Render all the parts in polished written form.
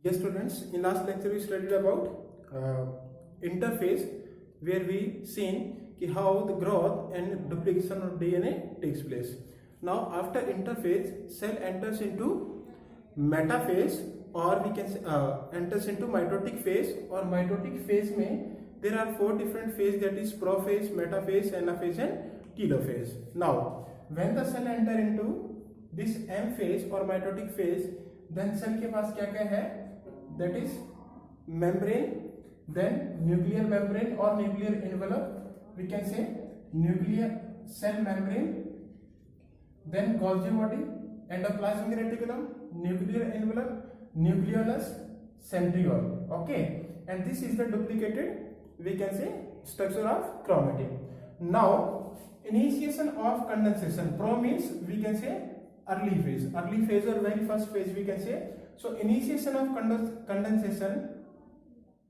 Yes, students, in last lecture we studied about interphase, where we seen how the growth and duplication of DNA takes place. Now, after interphase, cell enters into metaphase, or we can say, enters into mitotic phase. Or mitotic phase में there are four different phases, that is prophase, metaphase, anaphase and telophase. Now, when the cell enter into this M phase or mitotic phase, then cell के पास क्या क्या है, that is membrane, then nuclear membrane or nuclear envelope, we can say nuclear cell membrane, then Golgi body, endoplasmic reticulum, nuclear envelope, nucleolus, centriole. Okay, and this is the duplicated, we can say, structure of chromatin. Now, initiation of condensation. Pro means we can say early phase or very first phase we can say. So initiation of condensation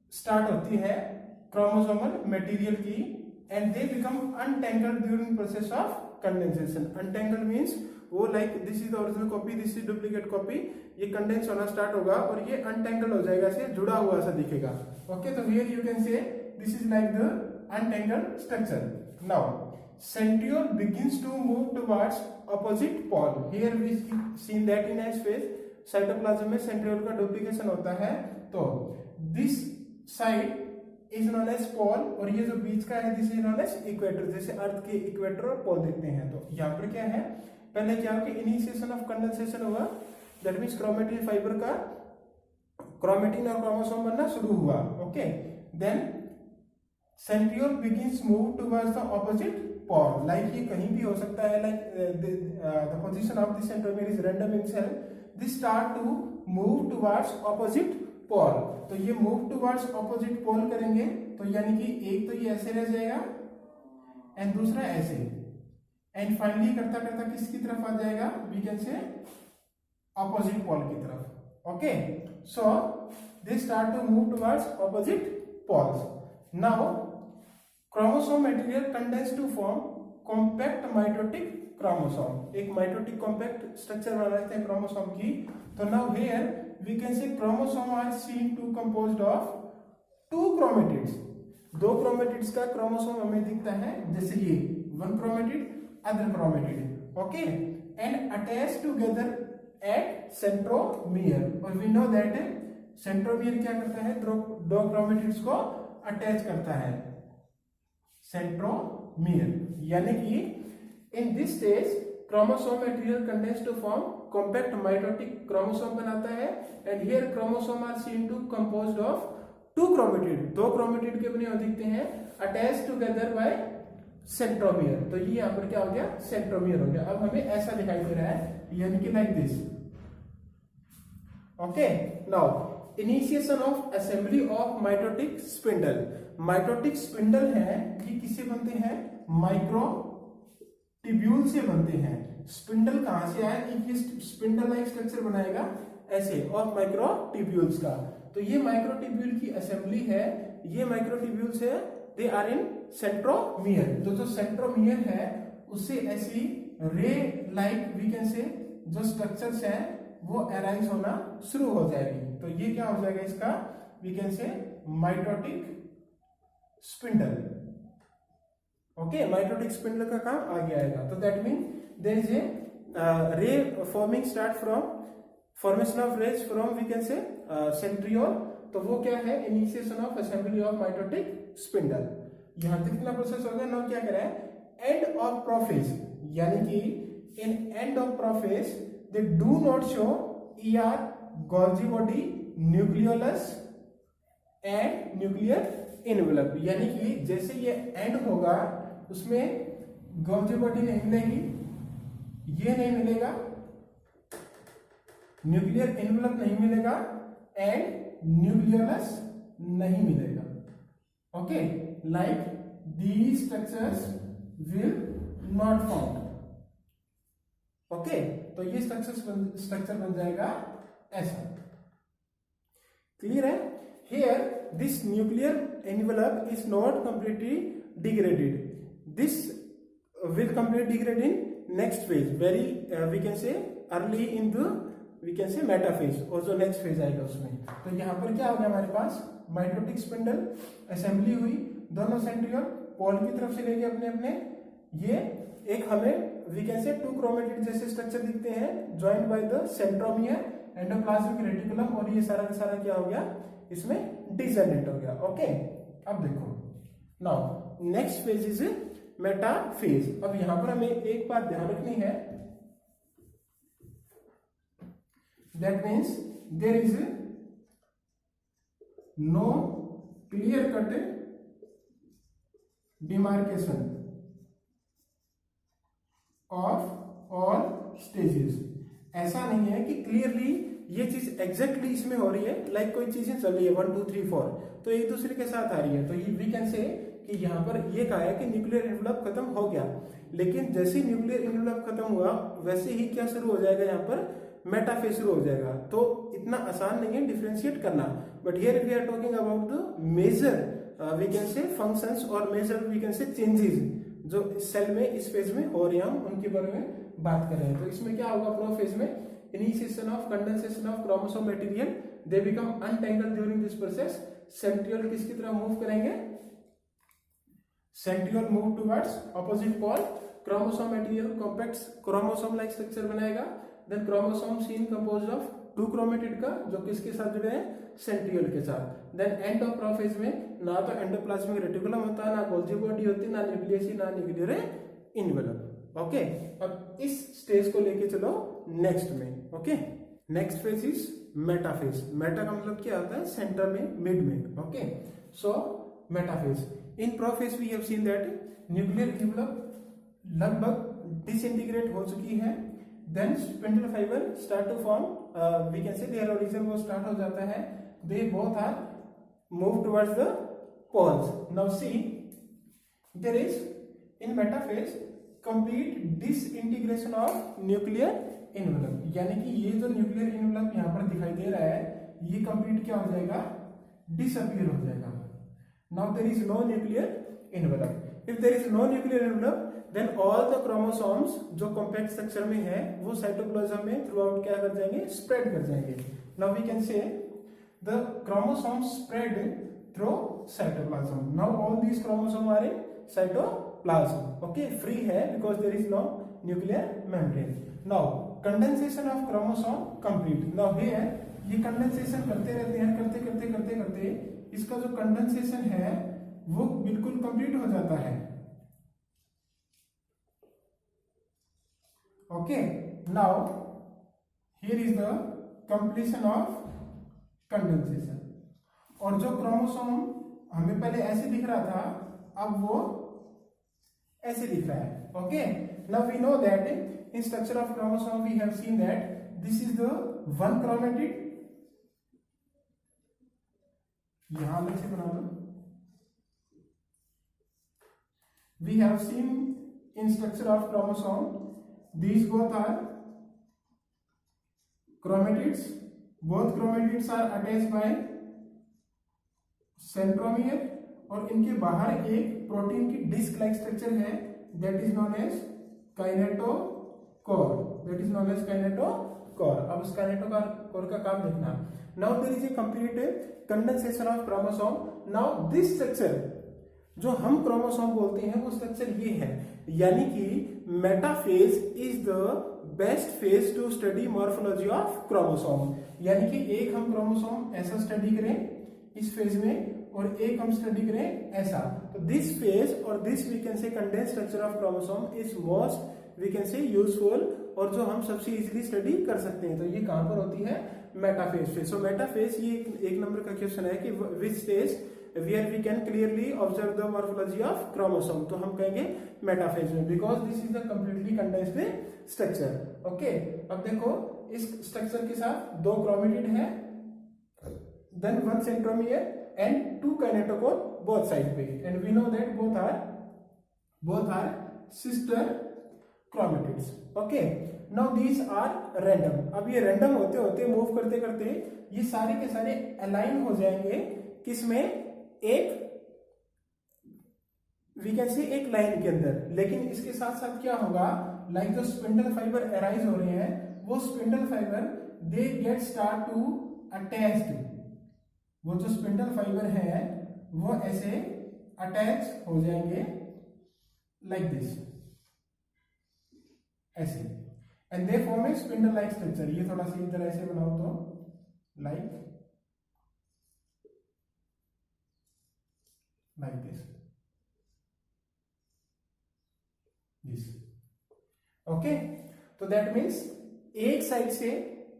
start होती है chromosomal material की, and they become untangled during process of condensation. Untangled means वो like this is the original copy, this is duplicate copy, ये condense होना start होगा और ये untangled हो जाएगा, से जुड़ा हुआ सा दिखेगा. Okay, so here you can say this is like the untangled structure. Now, centriole begins to move towards opposite pole. Here we seen that in S phase cytoplasm में सेंट्रियोल का डुप्लीकेशन होता है, तो this side is known as pole, और ये जो बीच का है this is known as equator. जैसे अर्थ के इक्वेटर और पोल देखते हैं, तो यहाँ पर क्या है, पहले क्या हो कि इनिशिएशन ऑफ कंडेंसेशन हुआ, दैट मींस क्रोमेटिन फाइबर का क्रोमेटिन और क्रोमोसोम बनना शुरू हुआ. Okay, then centriole begins move towards the opposite pole. Like ये कहीं भी हो सकता है, like the position of the centromere is random in cell. This start to move towards opposite pole. तो ये move towards opposite pole करेंगे, तो यानी कि एक तो ये ऐसे रह जाएगा एंड दूसरा ऐसे, एंड फाइनली करता करता किसकी तरफ आ जाएगा, we can say opposite pole की तरफ. Okay, so they start to move towards opposite poles. Now, chromosome material condense to form compact mitotic chromosome. एक माइटोटिक कॉम्पैक्ट स्ट्रक्चर बनाते हैं क्रोमोसोम की. तो now here we can say chromosome are seen to composed of two chromatids. दो chromatids का chromosome हमें दिखता है, जैसे ये one chromatid other chromatid. Okay, and attach together at centromere. और वी नो दैट सेंट्रोमियर क्या करता है, दो क्रोमेटिड्स को अटैच करता है, सेंट्रोमियर. यानी कि in this stage chromosome material condensed to form compact mitotic chromosome बनाता है, and here chromosome are seen to composed of two chromatid. दो chromatid के बने हुए दिखते हैं, attached together by centromere. तो ये यहाँ पर क्या हो गया, centromere हो गया. अब हमें ऐसा दिखाई दे रहा है, यानी कि like this. Okay, now initiation of assembly of mitotic spindle. Mitotic spindle है, ये किससे बनते हैं, माइक्रो ट्यूब्यूल से बनते हैं. स्पिंडल कहां से आया, ये स्पिंडल लाइक स्ट्रक्चर बनाएगा ऐसे, और माइक्रो ट्यूब्यूल्स का. तो ये माइक्रो ट्यूब्यूल की असेंबली है, ये माइक्रो ट्यूब्यूल्स है, दे आर इन सेंट्रोमियर. तो जो सेंट्रोमियर है उससे ऐसी रे लाइक वी कैन से जो स्ट्रक्चर्स हैं वो अराइज होना शुरू हो जाएगी. तो ये क्या हो जाएगा इसका, we can say mitotic spindle. Okay, mitotic spindle का काम आगे आएगा. तो that mean there is a ray forming start from formation of rays from we can say centriole. तो वो क्या है, initiation of assembly of mitotic spindle. यहां तक कितना प्रोसेस हो गया. नाउ क्या करें, एंड ऑफ प्रोफेज, यानी कि in end of prophase they do not show ER, Golgi body, nucleolus and nuclear envelope. यानी कि जैसे ये एंड होगा उसमें गोल्जी बॉडी नहीं मिलेगी, ये नहीं मिलेगा, न्यूक्लियर एनवेलप नहीं मिलेगा, एंड न्यूक्लियोलस नहीं मिलेगा. Okay, like these structures will not found. Okay, तो ये स्ट्रक्चर बन जाएगा ऐसा. क्लियर है. Here this nuclear envelope is not completely degraded. This will completely degrade in next phase, very we can say early in the we can say metaphase, और जो next phase आएगा उसमें। तो यहाँ पर क्या हो गया हमारे पास, माइटोटिक स्पिंडल असेंबली हुई, दोनों सेंट्रियोल पोल की तरफ से लेके अपने अपने, ये एक हमें वी कैन से 2 क्रोमेटिड जैसे स्ट्रक्चर दिखते हैं, joint by the centromere, endoplasmic reticulum, और ये सारा का सारा क्या हो गया, इसमें डिजेनरेट हो गया। ओके, अब देखो now next phase is metaphase. अब यहां पर हमें एक बात ध्यान रखनी है, that means there is no clear cut demarcation of all stages. ऐसा नहीं है कि क्लियरली ये चीज एग्जैक्टली इसमें हो रही है, लाइक कोई चीजें चल रही है 1 2 3 4 तो एक दूसरे के साथ आ रही है, तो ये वी कैन से कि यहाँ पर ये कहा है कि न्यूक्लियर एनवलप खत्म हो गया, लेकिन जैसे ही न्यूक्लियर एनवलप खत्म हुआ वैसे ही क्या शुरू हो जाएगा, यहाँ पर मेटाफेज शुरू हो जाएगा। तो इतना आसान नहीं है डिफरेंशिएट करना, but here we are talking about the major we can say functions और major we can say changes जो सेल में इस फेज में हो रहे हैं, हम उनके बारे में बात कर रहे हैं। तो इसमें क्या होगा, प्रोफेज में initiation of condensation of chromosome material, they become untangled during this process. Centriole किसकी तरफ मूव करेंगे, centriole move towards opposite pole, chromosome material compact chromosome like structure बनाएगा, then chromosome seen composed of 2 chromatid का, जो किसके साथ जुड़े हैं, सेंट्रियोल के साथ। देन एंड ऑफ प्रोफेज में ना तो एंडोप्लाज्मिक रेटिकुलम होता है, ना गोल्जी बॉडी होती है, ना न्यूक्लियस, ना न्यूक्लियर इनवेलप। ओके, अब इस स्टेज को लेके चलो नेक्स्ट में। Okay, next phase is metaphase. Meta का मतलब क्या होता है, सेंटर में, मिड में। Okay, so metaphase in prophase we have seen that nuclear envelope लगभग डिसइंटीग्रेट हो चुकी है, then spindle fibre start to form, we can say their origin वो स्टार्ट हो जाता है, they both are move towards the poles. Now see there is in metaphase complete disintegration of nuclear envelope, यानी कि ये जो न्यूक्लियर इनवेलप यहाँ पर दिखाई दे रहा है, ये कंप्लीट क्या हो जाएगा, डिसअपीयर हो जाएगा। Now there is no nuclear envelope. If there is no nuclear envelope, then all the chromosomes जो कॉम्पैक्ट स्ट्रक्चर में है वो साइटोप्लाज्म में थ्रू आउट क्या कर जाएंगे, स्प्रेड कर जाएंगे। Now we can say the chromosomes spread through cytoplasm. Now all these chromosome are in cytoplasm. Okay, free है because there is no nuclear membrane. Now condensation of chromosome complete. Now here ये condensation करते रहते हैं, करते करते करते करते इसका जो कंडेंसेशन है वो बिल्कुल कंप्लीट हो जाता है। Okay, now here is the completion of condensation. और जो क्रोमोसोम हमें पहले ऐसे दिख रहा था, अब वो ऐसे दिख रहा है। Okay, now we know that in structure of chromosome we have seen that this is the 1 chromatid, यहां अलग से बना लो। We have seen in structure of chromosome these both are chromatids, both chromatids are attached by centromere, और इनके बाहर एक protein की डिस्क लाइक स्ट्रक्चर है, that is known as kinetochore, that is known as kinetochore. अब उस kinetochore का काम देखना। Now there is a complete condensation of chromosome. Now this structure जो हम क्रोमोसोम बोलते हैं वो स्ट्रक्चर ये है, यानी कि metaphase is the best phase two study morphology of chromosome. यानी कि एक हम क्रोमोसोम ऐसा स्टडी करें इस फेज में, और एक हम स्टडी करें ऐसा। तो दिस फेज और this we can say condense structure of chromosome is most we can say useful, और जो हम सबसे इजीली स्टडी कर सकते हैं। तो ये कहां पर होती है, मेटाफेज फेज। सो मेटाफेज ये एक नंबर का क्वेश्चन है कि which stage where we can clearly observe the morphology of chromosome, तो हम कहेंगे मेटाफेज में, because this is the completely condensed structure. Okay, अब देखो इस स्ट्रक्चर के साथ 2 क्रोमेटिड है, then 1 centromere and 2 kinetochore both side पे, and we know that both are sister chromatids. Okay, now these are random. अब ये random होते होते मूव करते करते ये सारे के सारे अलाइन हो जाएंगे किसमें, एक वी कैन से एक लाइन के अंदर। लेकिन इसके साथ साथ क्या होगा, लाइक जो स्पिंडल फाइबर अराइज हो रहे हैं वो spindle fibre they get start to attached, वो जो स्पिंडल फाइबर है वो ऐसे अटैच हो जाएंगे लाइक दिस, ऐसे, and they form A spindle like structure. ये थोड़ा सी इधर ऐसे बनाओ तो लाइक दिस ओके। तो दैट मीन्स एक साइड से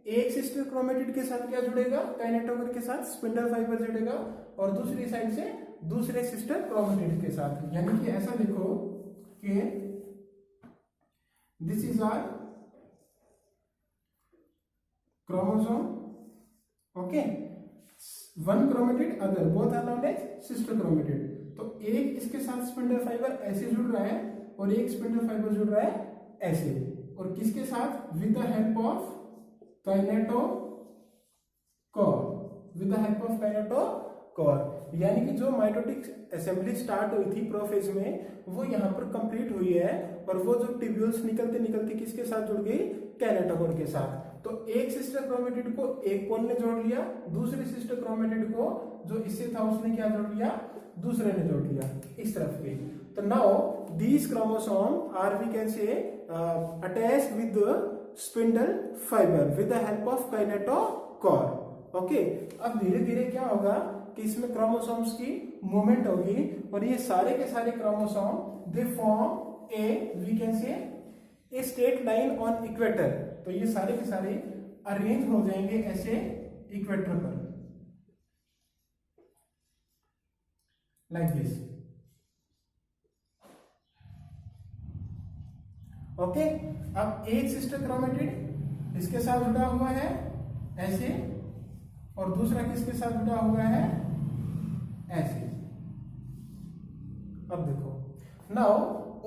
एक सिस्टर क्रोमेटिड के साथ क्या जुड़ेगा, काइनेटोकोर के साथ स्पिंडल फाइबर जुड़ेगा, और दूसरी साइड से दूसरे सिस्टर क्रोमेटिड के साथ। यानी कि ऐसा देखो कि this is our chromosome, okay, one chromatid other, both are known as sister chromatid. तो एक इसके साथ स्पिंडल फाइबर ऐसे जुड़ रहा है और एक स्पिंडल फाइबर जुड़ रहा है ऐसे, और किसके साथ, with the help of kinetochore, with the help of kinetochore. यानी कि जो माइटोटिक असेंबली स्टार्ट हुई थी प्रोफेज में वो यहाँ पर कंप्लीट हुई है, और वो जो ट्यूब्यूल्स निकलते निकलते किसके साथ जुड़ गई, काइनेटोकोर के साथ। तो एक सिस्टर क्रोमेटिड को एक पोल ने जोड़ लिया, दूसरे सिस्टर क्रोमेटिड को जो इससे था उसने क्या जोड़ लिया, दूसरे ने जोड़ लिया इस तरफ के। तो now these chromosome are we can say attached with the spindle fiber with the help of kinetochore, okay। अब धीरे धीरे क्या होगा कि इसमें क्रोमोसोम्स की मूवमेंट होगी, और ये सारे के सारे chromosome they form A V can से a straight line on equator. तो ये सारे के सारे अरेंज हो जाएंगे ऐसे इक्वेटर पर, लाइक दिस, ओके। अब एक सिस्टर क्रोमेटिड इसके साथ जुड़ा हुआ है ऐसे, और दूसरा किसके साथ जुड़ा हुआ है ऐसे। अब देखो, now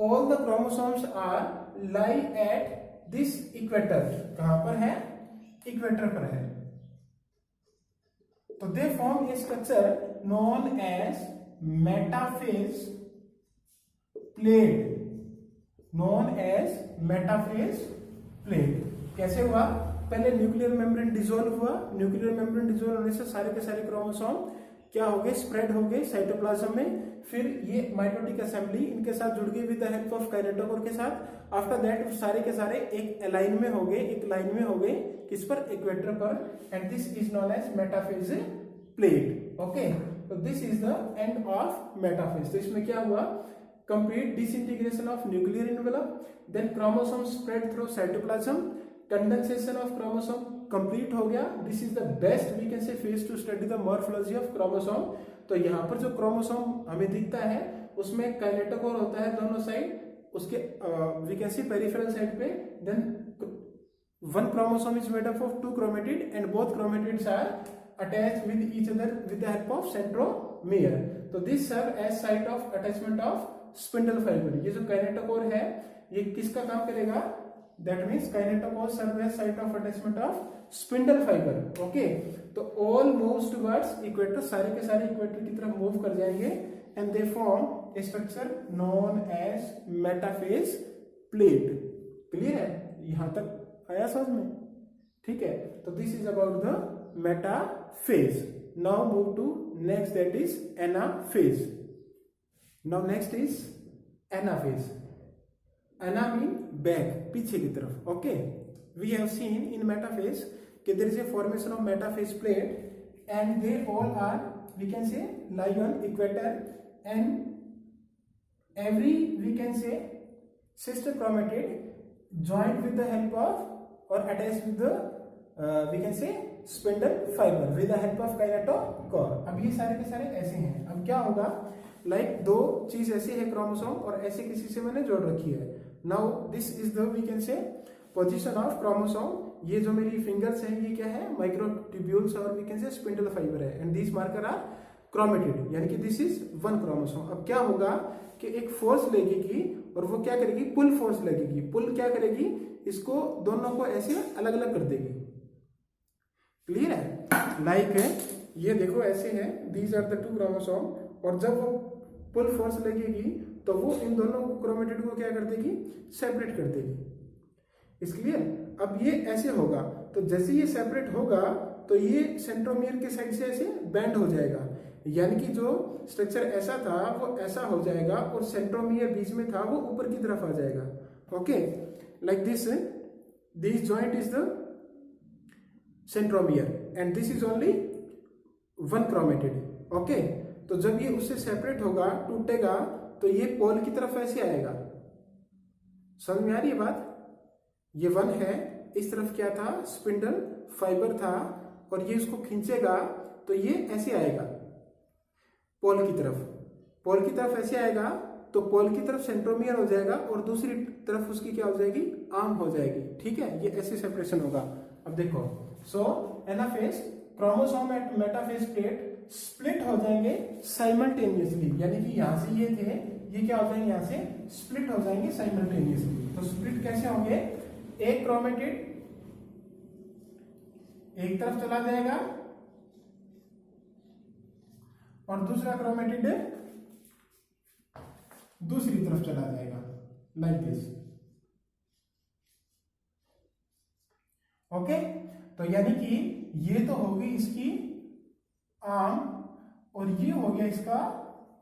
all the chromosomes are lie at this equator. कहां पर है, इक्वेटर पर है। तो they form a structure known as metaphase plate, known as metaphase plate. कैसे हुआ, पहले न्यूक्लियर मेम्ब्रेन डिसॉल्व हुआ, न्यूक्लियर मेम्ब्रेन डिसॉल्व होने से सारे के सारे क्रोमोसोम क्या हो गए, स्प्रेड हो गए साइटोप्लाज्म में। फिर ये माइटोटिक असेंबली इनके साथ जुड़ गई with the help of kinetochore के साथ। आफ्टर दैट सारे के सारे एक लाइन में हो गए, एक लाइन में हो गए, किस पर, इक्वेटर पर, and this is known as metaphase plate, okay. तो this is the end of metaphase. तो इसमें क्या हुआ, complete disintegration of nuclear envelope, then chromosome spread through cytoplasm, condensation of chromosome complete हो गया। This is the best we can say phase to study the morphology of chromosome। तो यहाँ पर जो क्रोमोसोम हमें दिखता है उसमें काइनेटोकोर होता है दोनों साइड, उसके we can say peripheral side पे, then one chromosome is made up of two chromatid and both chromatids are attached with each other with the help of centromere। तो this serve as site of attachment of spindle fibre. ये जो kinetochore है ये किसका काम करेगा, that means kinetochore serve as site of attachment of spindle fibre, okay. तो all moves towards equator, सारे के सारे इक्वेटर की तरफ मूव कर जाएंगे, and they form a structure known as metaphase plate. Clear है, यहां तक आया समझ में, ठीक है। तो this is about the metaphase. Now move to next, that is anaphase. Now next is anaphase. Ana mean back, पीछे की तरफ, okay। We have seen in metaphase कि there is a formation of metaphase plate, and they all are we can say lie on equator, and every we can say sister chromatid joined with the help of or attached with the we can say spindle fiber with the help of kinetochore। अब ये सारे के सारे ऐसे हैं। अब क्या होगा, लाइक दो चीज ऐसी है क्रोमोसोम और ऐसे किसी से मैंने जोड़ रखी है। Now this is the we can say position of chromosome. ये जो मेरी फिंगर्स है ये क्या है, माइक्रोट्यूब्यूल्स और we can say spindle fibre है, and this marker are chromatid, यानी कि दिस इज वन क्रोमोसोम। अब क्या होगा कि एक फोर्स लगेगी और वो क्या करेगी, पुल फोर्स लगेगी। पुल क्या करेगी, इसको दोनों को ऐसे अलग अलग कर देगी। क्लियर है, लाइक है ये देखो ऐसे है, these are the two chromosome, और जब वो पुल फोर्स लगेगी तो वो इन दोनों क्रोमेटिड को क्या कर देगी, सेपरेट कर देगी। इस क्लियर। अब ये ऐसे होगा, तो जैसे ये सेपरेट होगा तो ये सेंट्रोमियर के साइड से ऐसे बेंड हो जाएगा, यानी कि जो स्ट्रक्चर ऐसा था वो ऐसा हो जाएगा और सेंट्रोमियर बीच में था वो ऊपर की तरफ आ जाएगा। Okay, like this joint is the centromere and this is only one chromatid. Okay, तो जब ये उससे सेपरेट होगा, टूटेगा, तो ये पोल की तरफ ऐसे आएगा। समझ में आ रही है बात? ये वन है, इस तरफ क्या था, स्पिंडल फाइबर था, और ये उसको खींचेगा तो ये ऐसे आएगा पोल की तरफ। पोल की तरफ ऐसे आएगा तो पोल की तरफ सेंट्रोमियर हो जाएगा और दूसरी तरफ उसकी क्या हो जाएगी, आर्म हो जाएगी। ठीक है, ये ऐसे सेपरेशन होगा। अब देखो, so anaphase chromosome at metaphase plate split हो जाएंगे साइमल्टेनियसली, यानी कि यहां से ये थे, ये क्या हो जाएंगे, यहां से स्प्लिट हो जाएंगे साइमल्टेनियसली। तो स्प्लिट कैसे होंगे, एक क्रोमेटिड एक तरफ चला जाएगा और दूसरा क्रोमेटिड दूसरी तरफ चला जाएगा, लाइक दिस। ओके, तो यानी कि ये तो होगी इसकी आर्म और ये हो गया इसका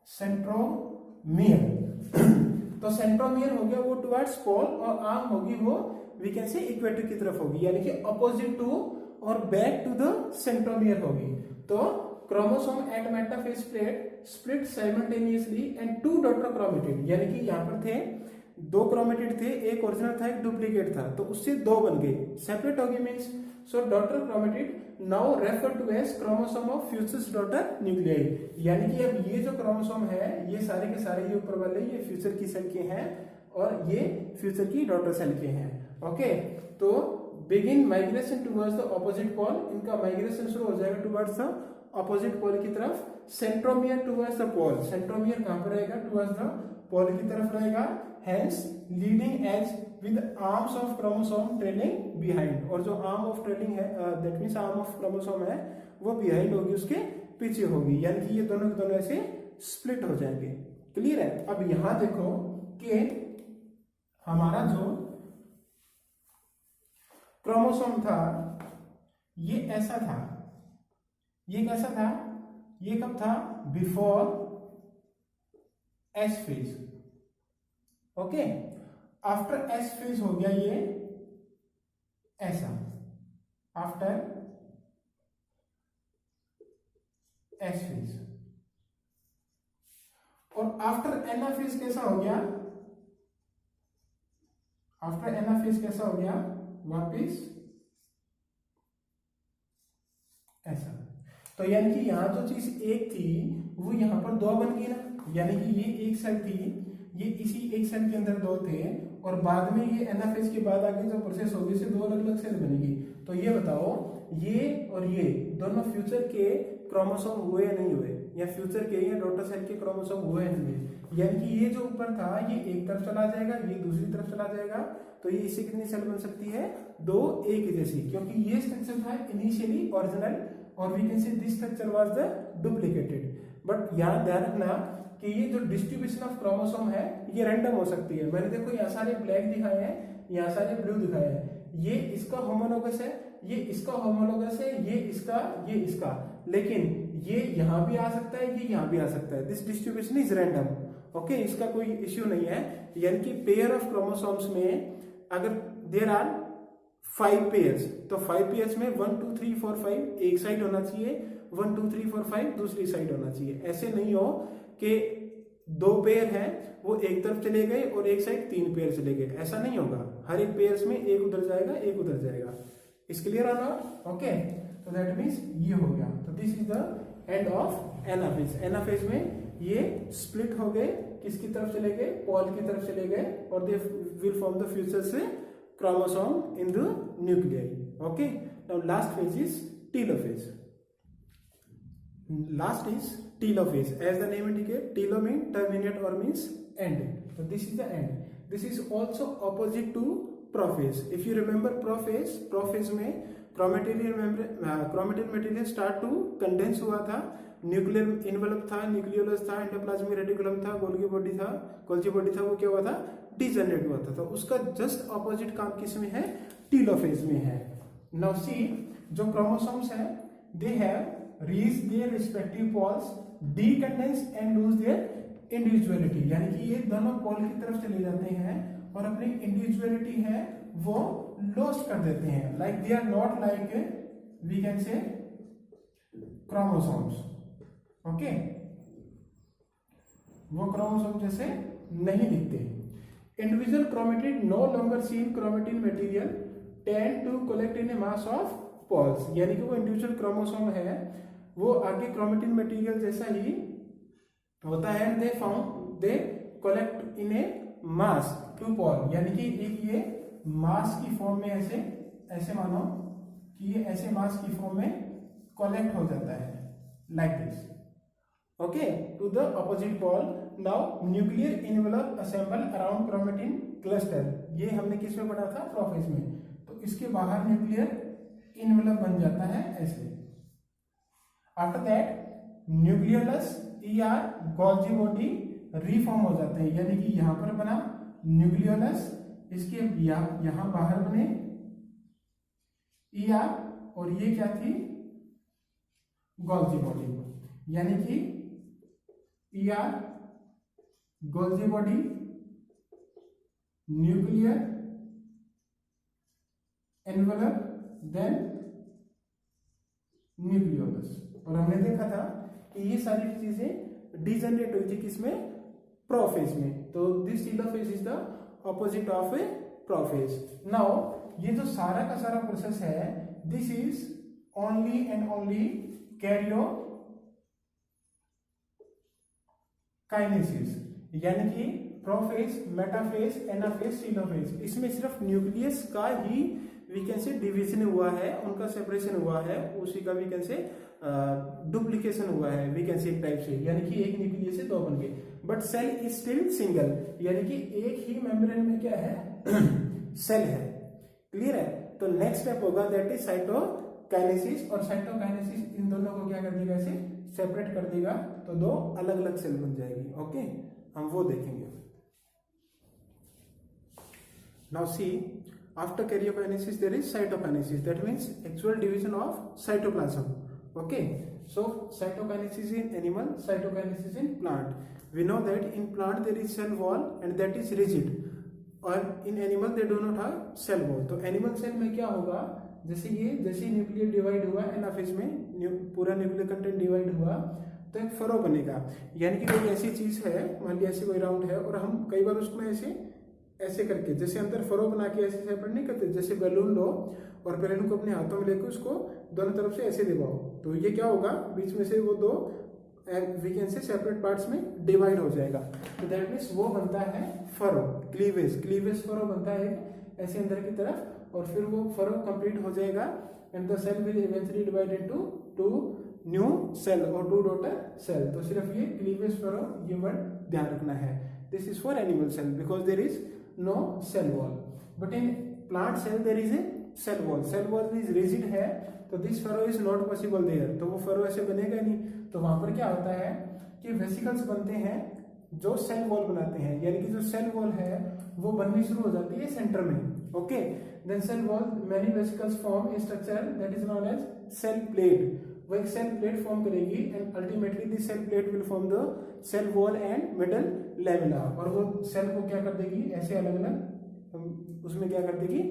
सेंट्रोमियर। तो सेंट्रोमियर हो गया वो टुवर्ड्स पोल और आर्म होगी वो वी कैन से इक्वेटर की तरफ होगी, यानी कि अपोजिट टू और बैक टू द सेंट्रोमियर होगी। तो chromosome at metaphase plate split simultaneously and two daughter chromatid, यानी कि यहां पर थे दो क्रोमेटिड थे, एक ओरिजिनल था एक डुप्लीकेट था, तो उससे दो बन गए, सेपरेट हो गए means. So daughter chromatid now refer to as chromosome of futures daughter nuclei, यानी कि अब ये जो क्रोमोसोम है ये सारे के सारे ये ऊपर वाले ये फ्यूचर की सेल के हैं और ये फ्यूचर की डॉटर सेल के हैं। ओके, तो begin migration towards the opposite pole, इनका माइग्रेशन शुरू हो जाएगा टुवर्ड्स द ऑपोजिट पोल की तरफ। Centromere towards the pole, centromere कहां पर रहेगा, टुवर्ड्स द पोल की तरफ रहेगा। Hence leading edge with arms of chromosome trailing behind, और जो आर्म ऑफ ट्रेलिंग है that means arm of chromosome है वो बिहाइंड होगी, उसके पीछे होगी, यानी कि ये दोनों के दोनों ऐसे स्प्लिट हो जाएंगे। क्लियर है? अब यहां देखो कि हमारा जो क्रोमोसोम था ये ऐसा था, ये कैसा था, ये कब था, before S phase. Okay, after S phase हो गया ये ऐसा, आफ्टर एस फेज। और आफ्टर एनाफेज कैसा हो गया, आफ्टर एनाफेज कैसा हो गया, वापिस ऐसा। तो यानी कि यहां जो चीज एक थी वो यहां पर दो बन गई ना, यानी कि ये एक सेल थी, ये इसी एक सेल के अंदर दो थे, और बाद में ये एनाफेज के बाद आगे जो प्रोसेस होगी से दो अलग अलग सेल बनेगी। तो ये बताओ ये और ये दोनों फ्यूचर के क्रोमोसोम हुए या नहीं हुए, या फ्यूचर के या डॉटर सेल के क्रोमोसोम हुए या नहीं हुए। यानी कि ये जो ऊपर था ये एक तरफ चला जाएगा, ये दूसरी तरफ चला जाएगा, तो ये इससे कितनी सेल बन सकती है, दो एक जैसी, क्योंकि ये स्ट्रक्चर था इनिशियली ओरिजिनल और we can say this structure was the duplicated. But यहाँ ध्यान रखना कि ये जो डिस्ट्रीब्यूशन ऑफ क्रोमोसोम है ये रैंडम हो सकती है। मैंने देखो यहाँ सारे ब्लैक दिखाए हैं, यहाँ सारे ब्लू दिखाए हैं, ये इसका होमोलोगस है, ये इसका होमोलोगस है, ये इसका, लेकिन ये यहाँ भी आ सकता है, ये यहाँ भी आ सकता है। This distribution is random. Okay, इसका कोई इश्यू नहीं है। यानी कि पेयर ऑफ क्रोमोसोम्स में अगर देयर आर 5 पेयर्स, तो 5 पेयर्स में 1 2 3 4 5 एक साइड होना चाहिए, 1 2 3 4 5 दूसरी साइड होना चाहिए। ऐसे नहीं हो कि दो पेयर हैं वो एक तरफ चले गए और एक साइड 3 पेयर चले गए, ऐसा नहीं होगा। हर एक पेयर्स में एक उधर जाएगा एक उधर जाएगा। इस क्लियर है ना? ओके, तो दैट मीन्स ये हो गया। तो this is the end of anaphase. Anaphase में ये स्प्लिट हो गए, किसकी तरफ चले गए, पोल की तरफ चले गए, और they will form the future say chromosome in the nuclei. Okay, now last phase is telophase. Last is telophase. As the name indicate, telo means terminate or means end. So this is the end. This is also opposite to prophase. If you remember prophase में chromatin material start to condense हुआ था, nuclear envelope था, nucleolus था, endoplasmic reticulum था, Golgi body था, वो क्या हुआ था, डिजनरेट हुआ था। तो उसका जस्ट ऑपोजिट काम किस में है, टेलोफेज में है। नाउ सी, जो क्रोमोसोम्स है they have reach their respective poles, decondense and lose their individuality, यानी कि ये दोनों पोल की तरफ चले जाते हैं और अपनी इंडिविजुअलिटी है वो लॉस्ट कर देते हैं। Like they are not like we can say chromosomes, okay, वो क्रोमोसोम जैसे नहीं दिखते। Individual chromatid no longer seen chromatin material tend to collect in a mass of poles, यानी कि वो इंडिविजुअल क्रोमोसोम है वो आगे क्रोमेटिन मटेरियल जैसा ही होता है, they found they collect in a mass to pole, यानी कि एक ये मास की फॉर्म में ऐसे मानो कि ये ऐसे मास की फॉर्म में कलेक्ट हो जाता है like this, okay, to the opposite pole. Now nuclear envelope assemble around chromatin cluster, ये हमने किस में पढ़ा था, प्रोफेज में, तो इसके बाहर न्यूक्लियर इनवेलप बन जाता है ऐसे। After that nucleus ER Golgi body reform हो जाते हैं, यानी कि यहां पर बना न्यूक्लियस, इसके यहां बाहर बने ईआर, और ये क्या थी, गोल्जी बॉडी, यानी कि ER Golgi body nuclear envelope then nucleolus. और हमने देखा था कि ये सारी चीजें डिजेनरेट हुई थी किसमें, प्रोफेज में, तो this telophase is the opposite of A prophase. Now ये जो सारा का सारा प्रोसेस है this is only and only Cairo kinesis, यानी कि प्रोफेज, मेटाफेज, एनाफेज, टेलोफेज, इसमें सिर्फ न्यूक्लियस का ही वी कैन से डिवीजन हुआ है, उनका सेपरेशन हुआ है, उसी का वी कैन से डुप्लीकेशन हुआ है वी कैन से एक टाइप से, यानी कि एक न्यूक्लियस से दो बन गए, but cell is still single, यानी कि एक ही मेम्ब्रेन में क्या है सेल है। क्लियर है? तो नेक्स्ट स्टेप होगा दैट इज साइटोकाइनेसिस, और साइटोकाइनेसिस इन दोनों को क्या कर देगा, ऐसे सेपरेट कर देगा, तो दो अलग अलग सेल बन जाएगी। ओके, हम वो देखेंगे। Now see, after karyokinesis there is cytokinesis, that means actual division of cytoplasm. Okay, so cytokinesis in animal, cytokinesis in plant. We know that in plant there is cell wall and that is rigid, और in animal they do not have cell wall। तो animal cell में क्या होगा, जैसे nuclear divide हुआ anaphase में, पूरा nuclear content divide हुआ तो एक फरो बनेगा, यानी कि कोई ऐसी चीज है, मान लिया ऐसी कोई राउंड है, और हम कई बार उसमें ऐसे करके जैसे अंदर फरो बना के ऐसे सेपरेट नहीं करते, जैसे बैलून लो और बैलून को अपने हाथों में लेकर उसको दोनों तरफ से ऐसे दबाओ, तो ये क्या होगा, बीच में से वो दो we can say separate parts में डिवाइड हो जाएगा, तो दैट मीन्स वो बनता है फरो, क्लीवेज फरो बनता है ऐसे अंदर की तरफ, और फिर वो फरो कंप्लीट हो जाएगा and the cell will eventually divide into two new cell और टू डॉटर सेल। तो सिर्फ ये क्लीवेज फरो, ये वर्ड ध्यान रखना है। This is for animal cell because there is no cell wall, but in plant cell there is a cell wall is rigid है, तो this furrow is not possible there, तो वो furrow ऐसे बनेगा नहीं, तो वहां पर क्या होता है कि वेसिकल्स बनते हैं जो सेल वॉल बनाते हैं, यानी कि जो सेल वॉल है वो बननी शुरू हो जाती है सेंटर में। Okay, then cell wall many vesicles form a structure that is known as cell plate, वो एक सेल प्लेट फॉर्म करेगी and ultimately this cell plate will form the cell wall and middle लेविला, और वो cell को क्या कर देगी, ऐसे अलग अलग उसमें क्या कर देगी,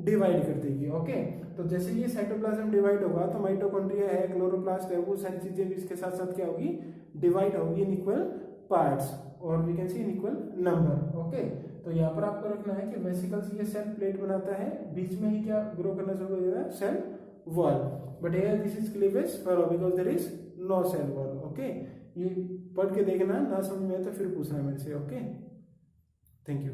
डिवाइड कर देगी। ओके, तो जैसे ये साइटोप्लाज्म डिवाइड होगा तो माइटोकॉन्ड्रिया है, क्लोरोप्लास्ट है, वो सारी चीजें भी इसके साथ साथ क्या होगी, डिवाइड होगी इन इक्वल पार्ट्स, और we can see in equal number. Okay, तो यहाँ पर आपको रखना है कि वेसिकल्स ये सेल प्लेट बनाता है, बीच में ही क्या ग्रो करना शुरू हो जाता है, cell wall, but here this is cleavage furrow because there is no cell wall। Okay, ये पढ़ के देखना, ना समझ में आए तो फिर पूछना मेरे से। Okay, thank you.